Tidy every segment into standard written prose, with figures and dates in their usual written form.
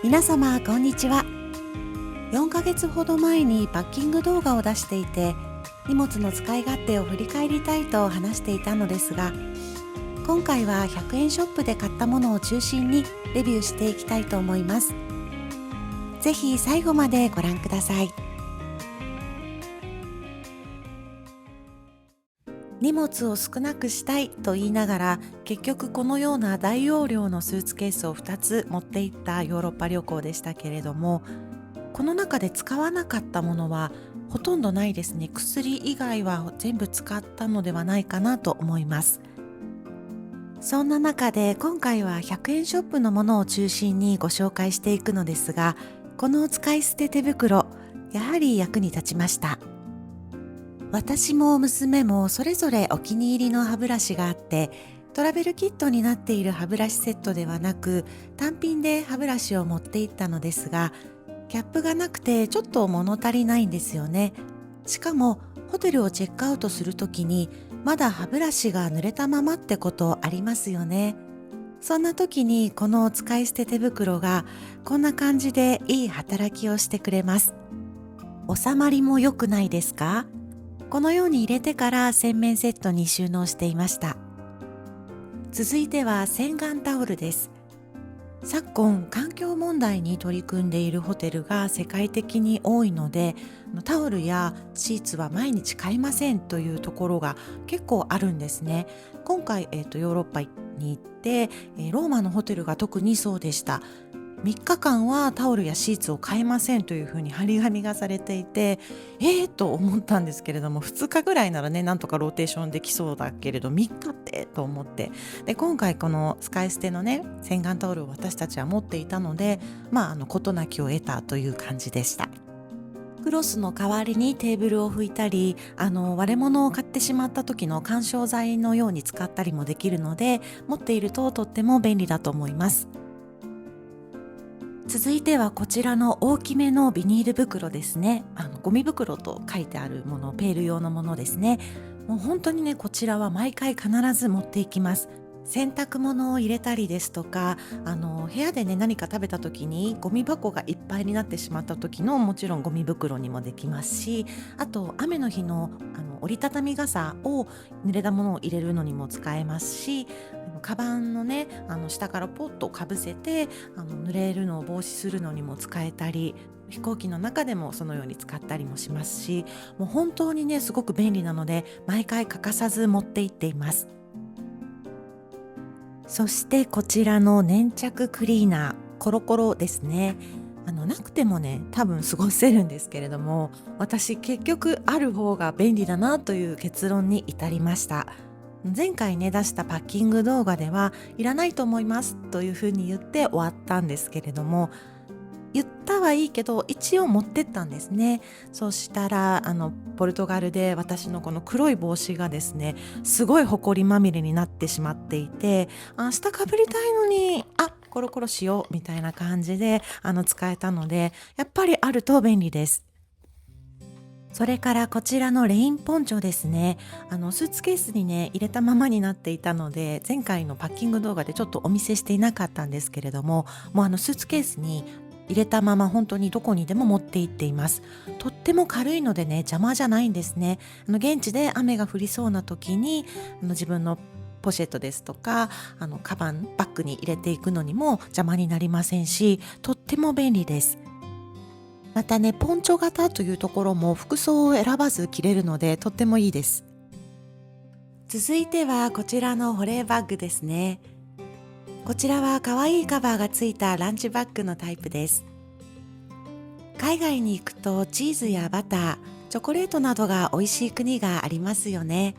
皆様こんにちは。4ヶ月ほど前にパッキング動画を出していて、荷物の使い勝手を振り返りたいと話していたのですが、今回は100円ショップで買ったものを中心にレビューしていきたいと思います。ぜひ最後までご覧ください。荷物を少なくしたいと言いながら、結局このような大容量のスーツケースを2つ持っていったヨーロッパ旅行でしたけれども、この中で使わなかったものはほとんどないですね。薬以外は全部使ったのではないかなと思います。そんな中で今回は100円ショップのものを中心にご紹介していくのですが、この使い捨て手袋、やはり役に立ちました。私も娘もそれぞれお気に入りの歯ブラシがあって、トラベルキットになっている歯ブラシセットではなく、単品で歯ブラシを持っていったのですが、キャップがなくてちょっと物足りないんですよね。しかもホテルをチェックアウトするときにまだ歯ブラシが濡れたままってことありますよね。そんな時にこの使い捨て手袋がこんな感じでいい働きをしてくれます。収まりも良くないですか？このように入れてから洗面セットに収納していました。続いては洗顔タオルです。昨今環境問題に取り組んでいるホテルが世界的に多いので、タオルやシーツは毎日買いませんというところが結構あるんですね。今回、ヨーロッパに行って、ローマのホテルが特にそうでした。3日間はタオルやシーツを買えませんというふうに張り紙がされていて、と思ったんですけれども、2日ぐらいならね、なんとかローテーションできそうだけれど、3日ってと思って、で今回この使い捨てのね洗顔タオルを私たちは持っていたので、事なきを得たという感じでした。クロスの代わりにテーブルを拭いたり、割れ物を買ってしまった時の緩衝材のように使ったりもできるので、持っているととっても便利だと思います。続いてはこちらの大きめのビニール袋ですね。ゴミ袋と書いてあるもの、ペール用のものですね。もう本当にね、こちらは毎回必ず持っていきます。洗濯物を入れたりですとか、部屋でね何か食べた時にゴミ箱がいっぱいになってしまった時の、もちろんゴミ袋にもできますし、あと雨の日の折りたたみ傘を濡れたものを入れるのにも使えますし、カバンのね下からポッとかぶせて濡れるのを防止するのにも使えたり、飛行機の中でもそのように使ったりもしますし、もう本当にねすごく便利なので毎回欠かさず持って行っています。そしてこちらの粘着クリーナー、コロコロですね。なくてもね多分過ごせるんですけれども、私結局ある方が便利だなという結論に至りました。前回ね出したパッキング動画ではいらないと思いますというふうに言って終わったんですけれども、言ったはいいけど一応持ってったんですね。そうしたらポルトガルで私のこの黒い帽子がですね、すごいホコリまみれになってしまっていて、下かぶりたいのにコロコロしようみたいな感じで使えたので、やっぱりあると便利です。それからこちらのレインポンチョですね。スーツケースにね入れたままになっていたので、前回のパッキング動画でちょっとお見せしていなかったんですけれども、もうスーツケースに入れたまま本当にどこにでも持って行っています。とっても軽いのでね邪魔じゃないんですね。現地で雨が降りそうな時に自分のポシェットですとかカバンバッグに入れていくのにも邪魔になりませんし、とっても便利です。またねポンチョ型というところも服装を選ばず着れるのでとってもいいです。続いてはこちらの保冷バッグですね。こちらは可愛いカバーがついたランチバッグのタイプです。海外に行くとチーズやバター、チョコレートなどが美味しい国がありますよね。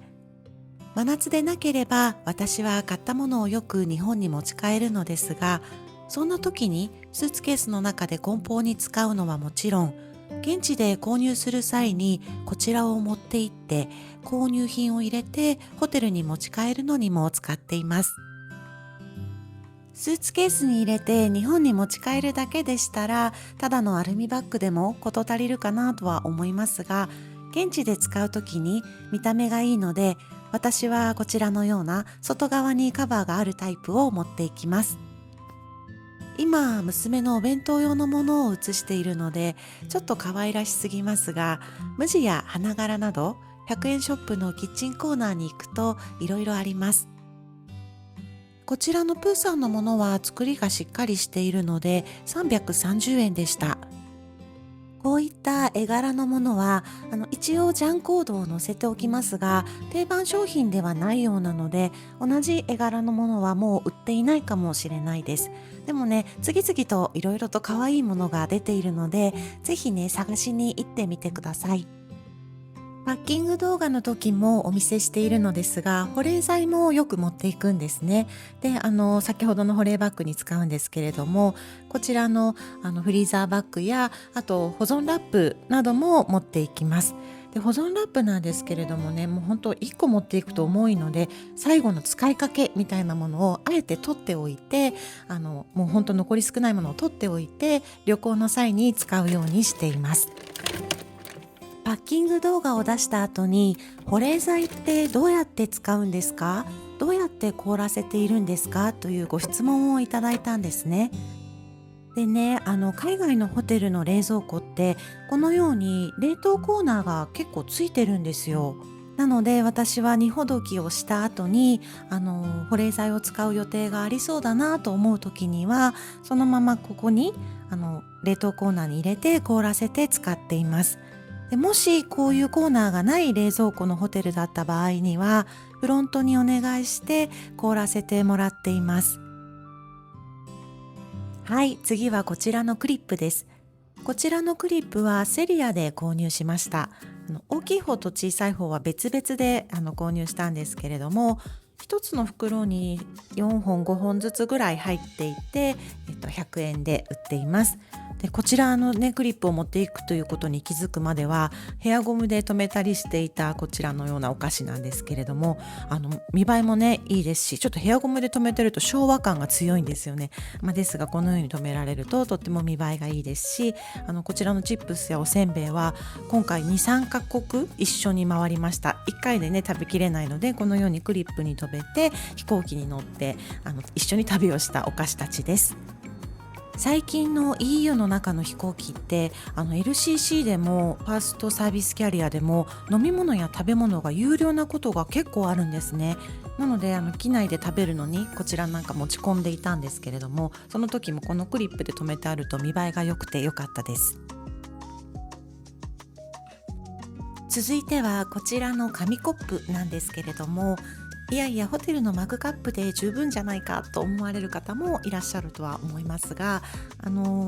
真夏でなければ私は買ったものをよく日本に持ち帰るのですが、そんな時にスーツケースの中で梱包に使うのはもちろん、現地で購入する際にこちらを持って行って購入品を入れてホテルに持ち帰るのにも使っています。スーツケースに入れて日本に持ち帰るだけでしたら、ただのアルミバッグでも事足りるかなとは思いますが、現地で使う時に見た目がいいので、私はこちらのような外側にカバーがあるタイプを持っていきます。今娘のお弁当用のものを写しているのでちょっと可愛らしすぎますが、無地や花柄など100円ショップのキッチンコーナーに行くといろいろあります。こちらのプーさんのものは作りがしっかりしているので330円でした。こういった絵柄のものは一応ジャンコードを載せておきますが、定番商品ではないようなので同じ絵柄のものはもう売っていないかもしれないです。でもね、次々といろいろと可愛いものが出ているので、ぜひね探しに行ってみてください。パッキング動画の時もお見せしているのですが、保冷剤もよく持っていくんですね。で、先ほどの保冷バッグに使うんですけれども、こちらのフリーザーバッグや、あと保存ラップなども持っていきます。で、保存ラップなんですけれどもね、もう本当1個持っていくと重いので、最後の使いかけみたいなものをあえて取っておいて、もう本当残り少ないものを取っておいて、旅行の際に使うようにしています。パッキング動画を出した後に、保冷剤ってどうやって使うんですか？どうやって凍らせているんですか？というご質問をいただいたんですね。でね、海外のホテルの冷蔵庫ってこのように冷凍コーナーが結構ついてるんですよ。なので私は荷ほどきをした後に保冷剤を使う予定がありそうだなと思う時には、そのままここに冷凍コーナーに入れて凍らせて使っています。でもしこういうコーナーがない冷蔵庫のホテルだった場合には、フロントにお願いして凍らせてもらっています。はい、次はこちらのクリップです。こちらのクリップはセリアで購入しました。大きい方と小さい方は別々で購入したんですけれども、一つの袋に4本5本ずつぐらい入っていて、100円で売っています。で、こちらのねクリップを持っていくということに気づくまではヘアゴムで留めたりしていたこちらのようなお菓子なんですけれども、見栄えもねいいですし、ちょっとヘアゴムで留めてると昭和感が強いんですよね。ですがこのように留められるととっても見栄えがいいですし、こちらのチップスやおせんべいは今回 2,3 カ国一緒に回りました。1回でね食べきれないので、このようにクリップに留めて飛行機に乗って一緒に旅をしたお菓子たちです。最近の EU の中の飛行機ってLCC でもファーストサービスキャリアでも飲み物や食べ物が有料なことが結構あるんですね。なので機内で食べるのにこちらなんか持ち込んでいたんですけれども、その時もこのクリップで留めてあると見栄えが良くて良かったです。続いてはこちらの紙コップなんですけれども、いやいやホテルのマグカップで十分じゃないかと思われる方もいらっしゃるとは思いますが、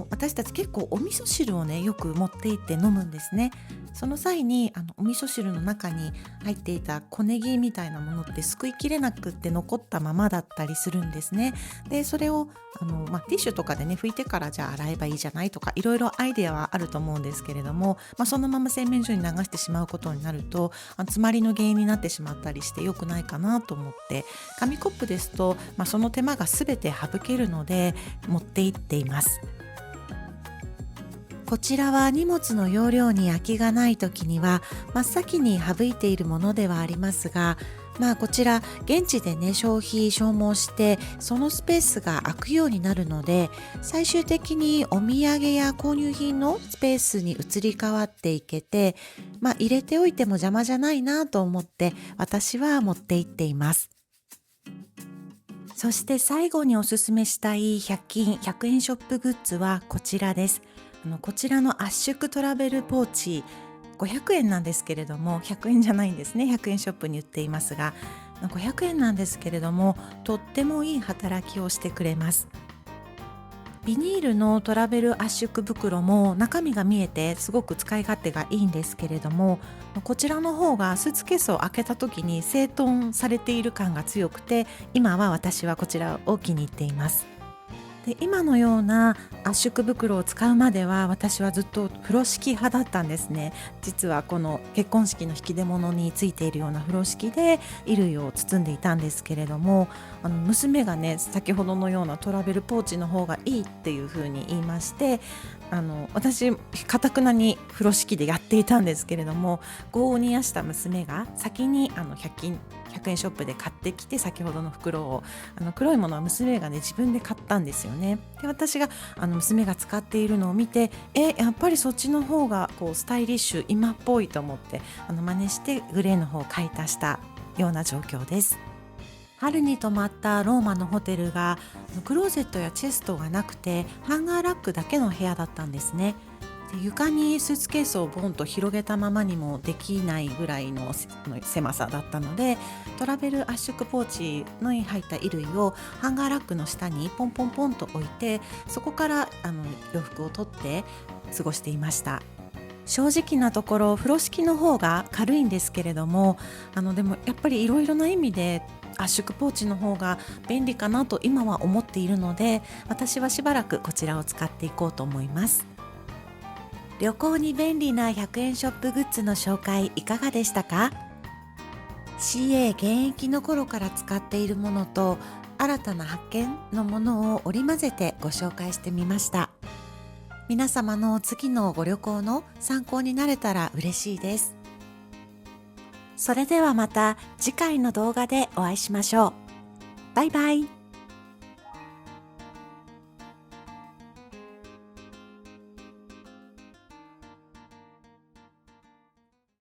私たち結構お味噌汁をねよく持って行って飲むんですね。その際にお味噌汁の中に入っていた小ネギみたいなものってすくいきれなくって残ったままだったりするんですね。でそれをティッシュとかでね拭いてからじゃあ洗えばいいじゃないとか、いろいろアイデアはあると思うんですけれども、そのまま洗面所に流してしまうことになると詰まりの原因になってしまったりして良くないかなと思って、紙コップですと、その手間が全て省けるので持って行っています。こちらは荷物の容量に空きがない時には真っ先に省いているものではありますが、こちら現地でね消耗してそのスペースが空くようになるので、最終的にお土産や購入品のスペースに移り変わっていけて、入れておいても邪魔じゃないなと思って私は持って行っています。そして最後におすすめしたい100均100円ショップグッズはこちらです。こちらの圧縮トラベルポーチ、500円なんですけれども、100円じゃないんですね。100円ショップに売っていますが、500円なんですけれどもとってもいい働きをしてくれます。ビニールのトラベル圧縮袋も中身が見えてすごく使い勝手がいいんですけれども、こちらの方がスーツケースを開けた時に整頓されている感が強くて、今は私はこちらを気に入っています。で、今のような圧縮袋を使うまでは私はずっと風呂敷派だったんですね。実はこの結婚式の引き出物についているような風呂敷で衣類を包んでいたんですけれども、娘がね先ほどのようなトラベルポーチの方がいいっていうふうに言いまして、私堅くなに風呂敷でやっていたんですけれども、業を煮やした娘が先に100均100円ショップで買ってきて、先ほどの袋を黒いものは娘がね自分で買ったんですよね。で私が娘が使っているのを見て、やっぱりそっちの方がこうスタイリッシュ今っぽいと思って真似してグレーの方を買い足したような状況です。春に泊まったローマのホテルがクローゼットやチェストがなくてハンガーラックだけの部屋だったんですね。で床にスーツケースをボンと広げたままにもできないぐらいの狭さだったので、トラベル圧縮ポーチのに入った衣類をハンガーラックの下にポンポンポンと置いて、そこから洋服を取って過ごしていました。正直なところ風呂敷の方が軽いんですけれども、でもやっぱりいろいろな意味で圧縮ポーチの方が便利かなと今は思っているので、私はしばらくこちらを使っていこうと思います。旅行に便利な100円ショップグッズの紹介いかがでしたか？ CA 現役の頃から使っているものと新たな発見のものを織り交ぜてご紹介してみました。皆様の次のご旅行の参考になれたら嬉しいです。それではまた次回の動画でお会いしましょう。バイバイ。